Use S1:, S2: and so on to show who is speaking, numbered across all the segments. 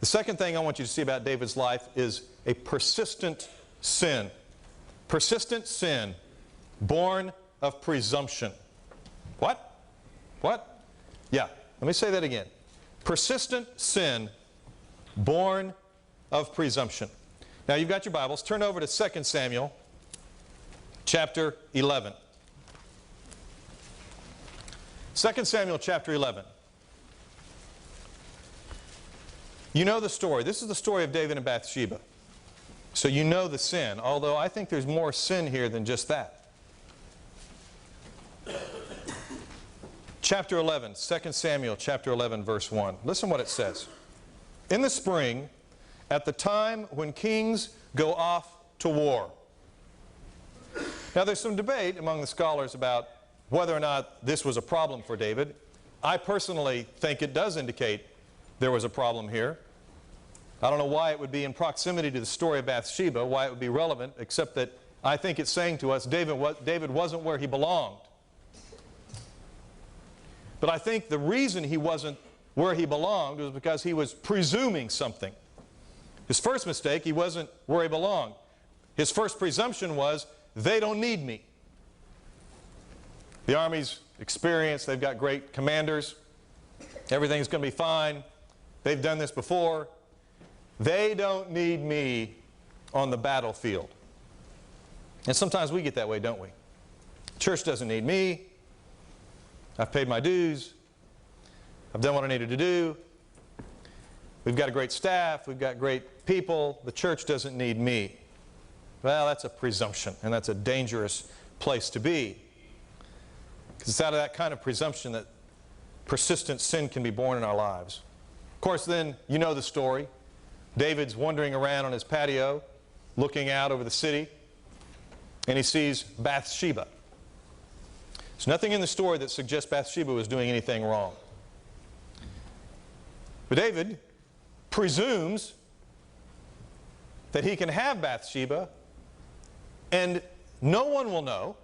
S1: The second thing I want you to see about David's life is a persistent sin. Persistent sin, born of presumption. What? What? Yeah, let me say that again. Persistent sin, born of presumption. Now you've got your Bibles. Turn over to 2 Samuel chapter 11. 2 Samuel chapter 11. You know the story. This is the story of David and Bathsheba. So you know the sin, although I think there's more sin here than just that. Chapter 11, 2 Samuel chapter 11, verse 1. Listen what it says. In the spring, at the time when kings go off to war. Now there's some debate among the scholars about whether or not this was a problem for David. I personally think it does indicate there was a problem here. I don't know why it would be in proximity to the story of Bathsheba, why it would be relevant, except that I think it's saying to us David wasn't where he belonged. But I think the reason he wasn't where he belonged was because he was presuming something. His first mistake, he wasn't where he belonged. His first presumption was, they don't need me. The army's experienced, they've got great commanders, everything's going to be fine, they've done this before. They don't need me on the battlefield. And sometimes we get that way, don't we? Church doesn't need me. I've paid my dues. I've done what I needed to do. We've got a great staff. We've got great people. The church doesn't need me. Well, that's a presumption, and that's a dangerous place to be. Because it's out of that kind of presumption that persistent sin can be born in our lives. Of course, then, you know the story. David's wandering around on his patio, looking out over the city, and he sees Bathsheba. There's nothing in the story that suggests Bathsheba was doing anything wrong. But David presumes that he can have Bathsheba and no one will know,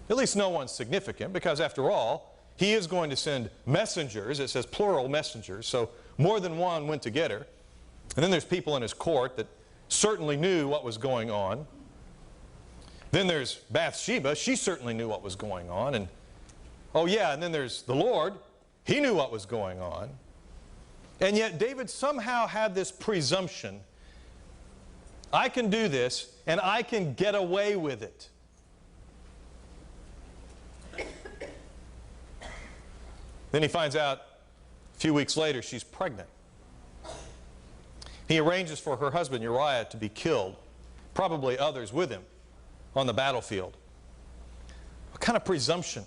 S1: at least no one significant, because after all, he is going to send messengers. It says plural messengers, so more than one went to get her. And then there's people in his court that certainly knew what was going on. Then there's Bathsheba. She certainly knew what was going on. And oh yeah, and then there's the Lord. He knew what was going on. And yet David somehow had this presumption. I can do this and I can get away with it. Then he finds out a few weeks later she's pregnant. He arranges for her husband Uriah to be killed, probably others with him, on the battlefield. What kind of presumption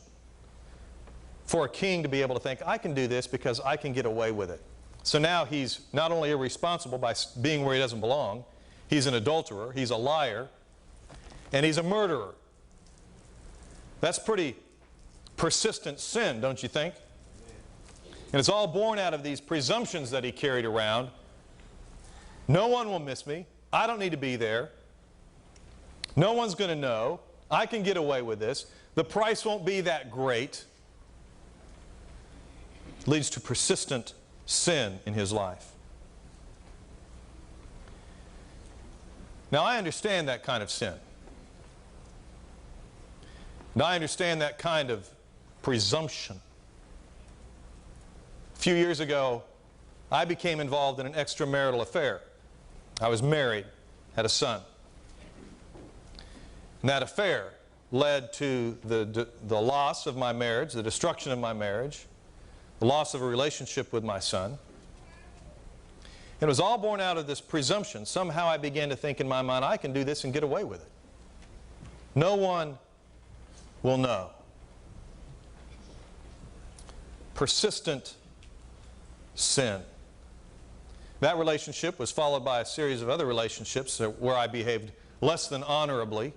S1: for a king to be able to think, I can do this because I can get away with it. So now he's not only irresponsible by being where he doesn't belong, he's an adulterer, he's a liar, and he's a murderer. That's pretty persistent sin, don't you think? And it's all born out of these presumptions that he carried around. No one will miss me. I don't need to be there. No one's going to know. I can get away with this. The price won't be that great. It leads to persistent sin in his life. Now I understand that kind of sin. And I understand that kind of presumption. A few years ago, I became involved in an extramarital affair. I was married, had a son. And that affair led to the loss of my marriage, the destruction of my marriage, the loss of a relationship with my son. It was all born out of this presumption. Somehow I began to think in my mind, I can do this and get away with it. No one will know. Persistent sin. That relationship was followed by a series of other relationships where I behaved less than honorably.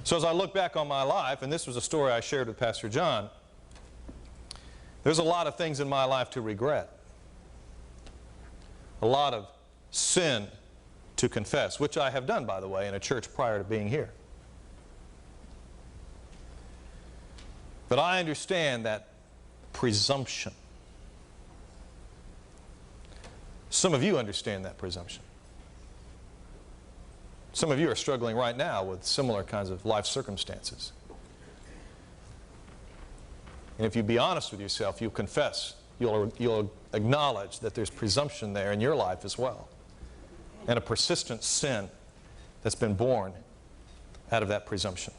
S1: So as I look back on my life, and this was a story I shared with Pastor John, there's a lot of things in my life to regret. A lot of sin to confess, which I have done, by the way, in a church prior to being here. But I understand that presumption. Some of you understand that presumption. Some of you are struggling right now with similar kinds of life circumstances. And if you be honest with yourself, you'll confess, you'll acknowledge that there's presumption there in your life as well, and a persistent sin that's been born out of that presumption.